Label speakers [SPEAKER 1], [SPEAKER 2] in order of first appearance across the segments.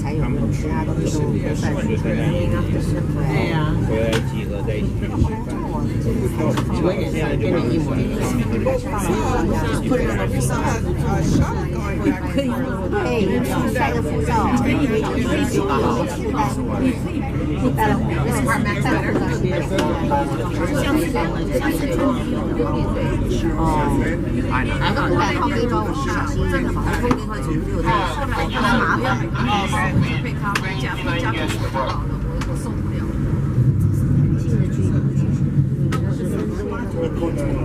[SPEAKER 1] 才有名，其他东西都不算是。
[SPEAKER 2] 对呀。回来集合在一起吃饭。我也是跟你一模一样。
[SPEAKER 1] 可以，对，带个护照，可以带了护照，带好背包，我是小心翼翼的嘛，后面会总有太麻烦。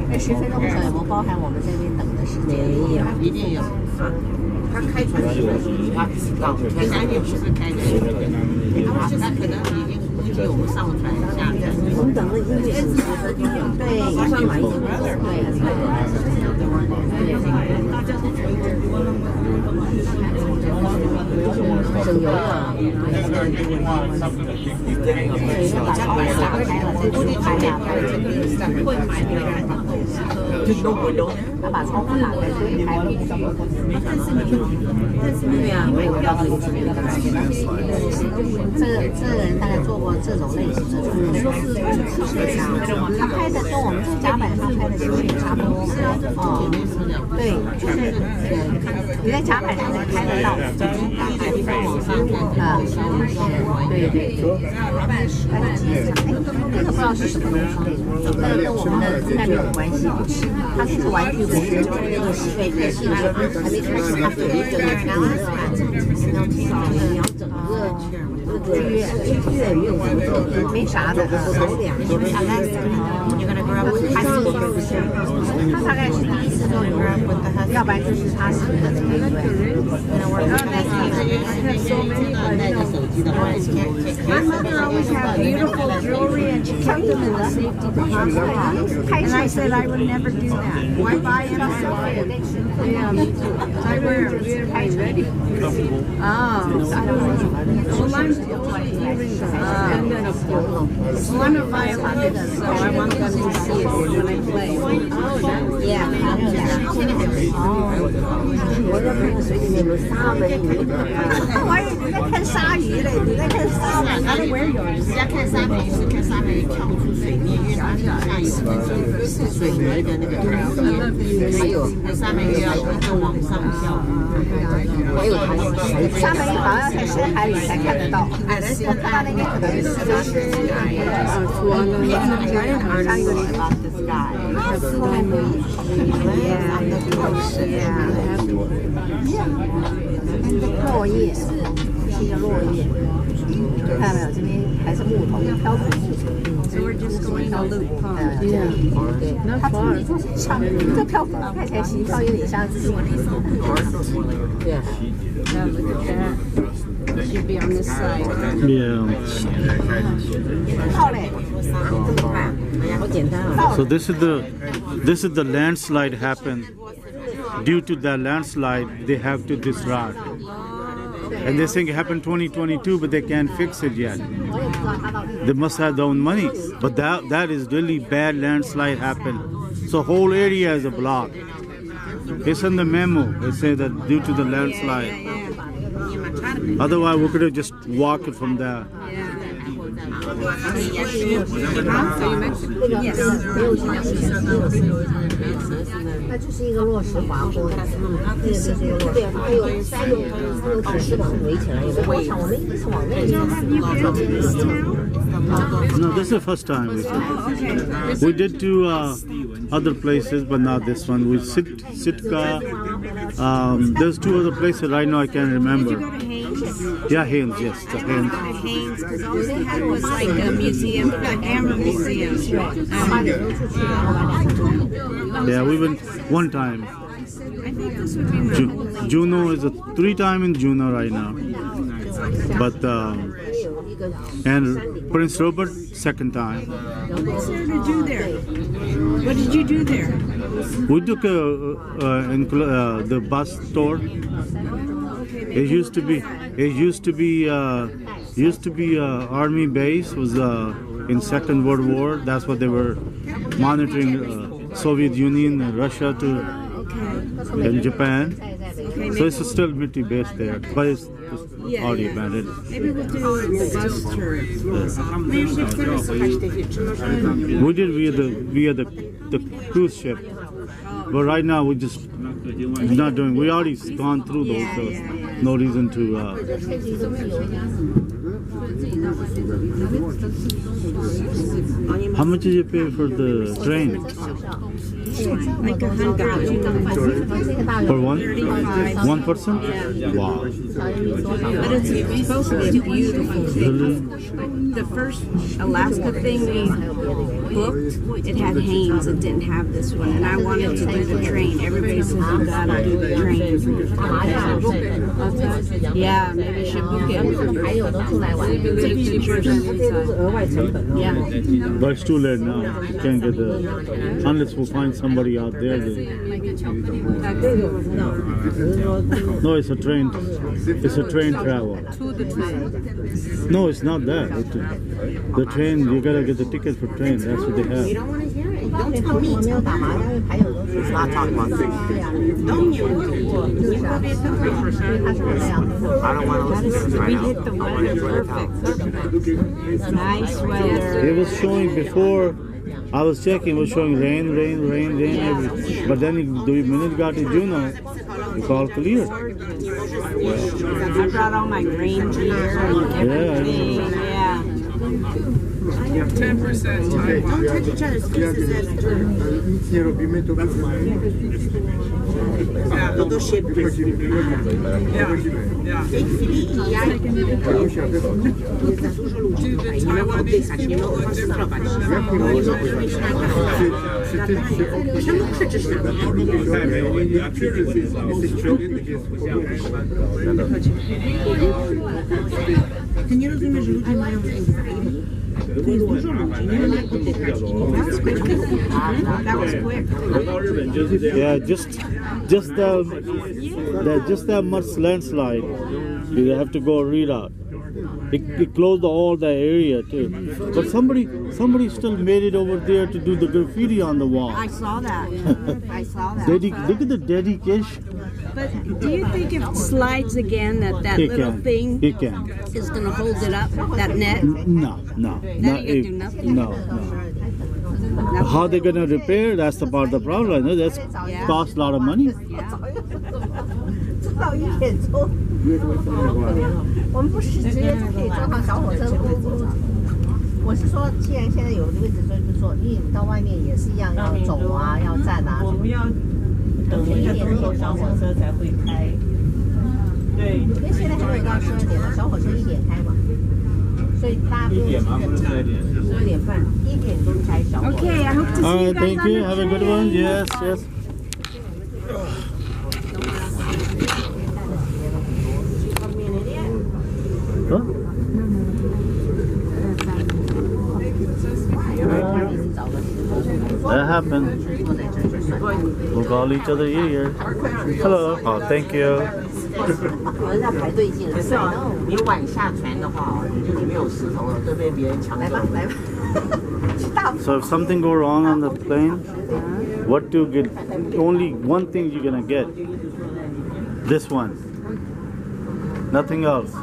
[SPEAKER 1] 那10分钟不晓得有没有包含我们在那边等的时间？
[SPEAKER 2] 没有，一定有。他开船是他前2天不是开的，他可能已经估计我们上船下船。
[SPEAKER 1] 我们等了1个小时，对，一上来已经省油了。把窗户打开了，再出拍呀，会买那个。他把窗户打开，所以拍了。对呀，没有到这个级别的感觉。这个人大概做过这种类型的，他拍的跟我们在甲板上拍的其实也差不多。哦，对，就是你在甲板上能拍得到，地方往上啊，对对对。那个不知道是什么东西，那个跟我们的那边有关系。它是玩具公司，那个是被特性的，还没开始，它有一个然后你要整个月没有什么没啥的，你们大概他大概是第一次做有人，要不然就是他是的那个对。My mother always had beautiful jewelry and she kept them in the safety deposit box. And I said I would never do that. Why buy it? Yeah, I wear it ready. Oh, well, I'm I'm a violinist, so I want them to see it when I play. Yeah. 我的朋友水里面有鲨纹鱼，我以为你在看鲨鱼嘞，你在看鲨纹。
[SPEAKER 2] 人家看鲨鱼是看鲨鱼跳出水面，因为它下游是水泥的那个还有鲨鱼要往上跳。还有
[SPEAKER 1] 鲨鱼好像在深海里才看得到，我看到那个可能是落叶，是一个落叶，看到没有？这边还是木头，漂浮木头。
[SPEAKER 3] So we're just going to loop pond.
[SPEAKER 1] 对，它像这漂浮看起来形状有点像自己。对。
[SPEAKER 3] Now look at that. It should be on this side.
[SPEAKER 4] Yeah. So this is the landslide happened. Due to the landslide, they have to disrupt. And they think it happened 2022, but they can't fix it yet. They must have their own money. But that is really bad landslide happened. So whole area is a block. It's in the memo. They say that due to the landslide. Otherwise, we could have just walked it from there.
[SPEAKER 3] Yes.
[SPEAKER 1] 它就是一个落石滑坡，对，它有山有土石网围起来，我想我们一直是往那边。
[SPEAKER 4] No, this is the first time. We did to other places, but not this one. We Sitka. There's 2 other places right now I can't remember. Yeah, Haynes, yes, the Haynes.
[SPEAKER 3] Haynes, because all they had was like a museum, the Amber Museum.
[SPEAKER 4] Yeah, we went one time.
[SPEAKER 3] I think this would be my
[SPEAKER 4] Juneau is a 3 time in Juneau right now. But and Prince Robert 2nd time.
[SPEAKER 3] What's there to do there? What did you do there?
[SPEAKER 4] We took the bus tour. It used to be army base. Was in Second World War. That's what they were monitoring. Soviet Union, Russia to in Japan.
[SPEAKER 3] Okay,
[SPEAKER 4] So it's still military base there, but it's already abandoned.
[SPEAKER 3] Maybe we'll do the bus tour.
[SPEAKER 4] We did via the cruise ship, but right now we're just not doing. We already gone through those, so no reason to. How much did you pay for the train?
[SPEAKER 3] Like $100
[SPEAKER 4] For one person? Wow.
[SPEAKER 3] But it's supposed to be a beautiful thing. The first Alaska thing we booked, it had Haynes. It didn't have this one, and I wanted to do the train. Everybody says you gotta do the train. Yeah, maybe you should book it. Take pictures inside. Yeah.
[SPEAKER 4] But it's too late now. You can't get unless we find somebody out there. No, it's a train. It's a train travel. No, it's not that. The train, you gotta get the ticket for train. That's what they have.
[SPEAKER 2] You don't want to hear it. Don't tell me. It's not talking about things. Don't you? I don't want to listen to it right now.
[SPEAKER 3] We hit the weather perfect. Nice weather.
[SPEAKER 4] It was showing before. I was checking. It was showing rain. But then the minute got to Juneau, it's all clear.
[SPEAKER 3] I brought all my rain gear and everything. Yeah.
[SPEAKER 5] 10% time.
[SPEAKER 2] Don't touch each other's faces as todo shape.
[SPEAKER 5] Yeah.
[SPEAKER 2] Take free i ja.
[SPEAKER 5] Do the Taiwanese people look different?
[SPEAKER 2] Czemu krzyczysz na mnie? Ty nie rozumiesz, że ludzie mają anxiety? To jest dużo ludzi, nie wiem jak oddychać. That was quick.
[SPEAKER 4] Yeah, just that much landslide. You have to go read out. It closed all the area too. But somebody still made it over there to do the graffiti on the wall.
[SPEAKER 3] I saw that.
[SPEAKER 4] Look at the dedication.
[SPEAKER 3] But do you think if it slides again, that
[SPEAKER 4] It
[SPEAKER 3] little
[SPEAKER 4] can.
[SPEAKER 3] thing
[SPEAKER 4] It can.
[SPEAKER 3] is going to hold it up, that net?
[SPEAKER 4] No.
[SPEAKER 3] That ain't gonna do nothing.
[SPEAKER 4] No. How they gonna repair? That's the part of the problem. No, that's cost a lot of money.
[SPEAKER 3] Yeah.
[SPEAKER 1] 到一点钟，我们不是直接就可以坐上小火车。我是说，既然现在有位置，所以就说，因为你到外面也是一样要走啊，要站啊。
[SPEAKER 6] 我们要等一下坐小火车才会开。对，
[SPEAKER 1] 因为现在还没有到12点嘛，小火车1点开嘛，所以大家不用急着抢。12点半，1点钟开小火车。
[SPEAKER 3] Okay, I hope to see
[SPEAKER 4] All
[SPEAKER 3] you
[SPEAKER 4] right,
[SPEAKER 3] guys
[SPEAKER 4] thank
[SPEAKER 3] on
[SPEAKER 4] you.
[SPEAKER 3] the
[SPEAKER 4] Have a good one. Yes. Huh? That happened. We'll call each other here. Hello. Oh, thank you.
[SPEAKER 1] 人家排队进来。
[SPEAKER 2] 可是哦，你晚下船的话哦，你没有石头了，都被别人抢走。
[SPEAKER 1] 来吧。
[SPEAKER 4] So if something go wrong on the plane, what do you get? Only one thing you're gonna get. This one. Nothing else.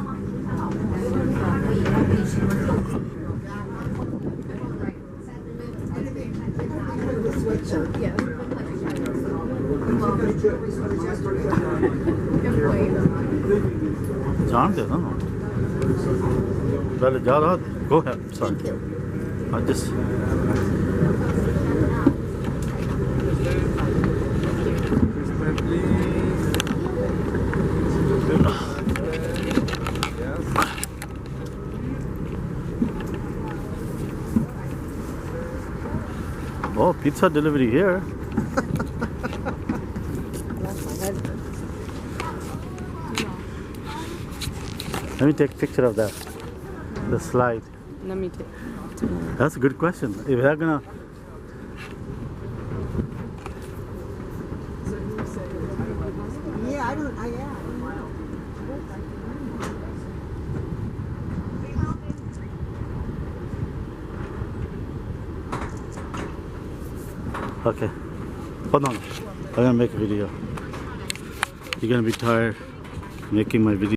[SPEAKER 4] जानते हो ना पहले जा रहा go ahead sorry I just oh pizza delivery here. Let me take a picture of that, the slide.
[SPEAKER 3] Let me take.
[SPEAKER 4] That's a good question. If they're gonna.
[SPEAKER 2] Yeah, I don't. Yeah.
[SPEAKER 4] Okay. Hold on. I'm gonna make a video. You're gonna be tired making my video.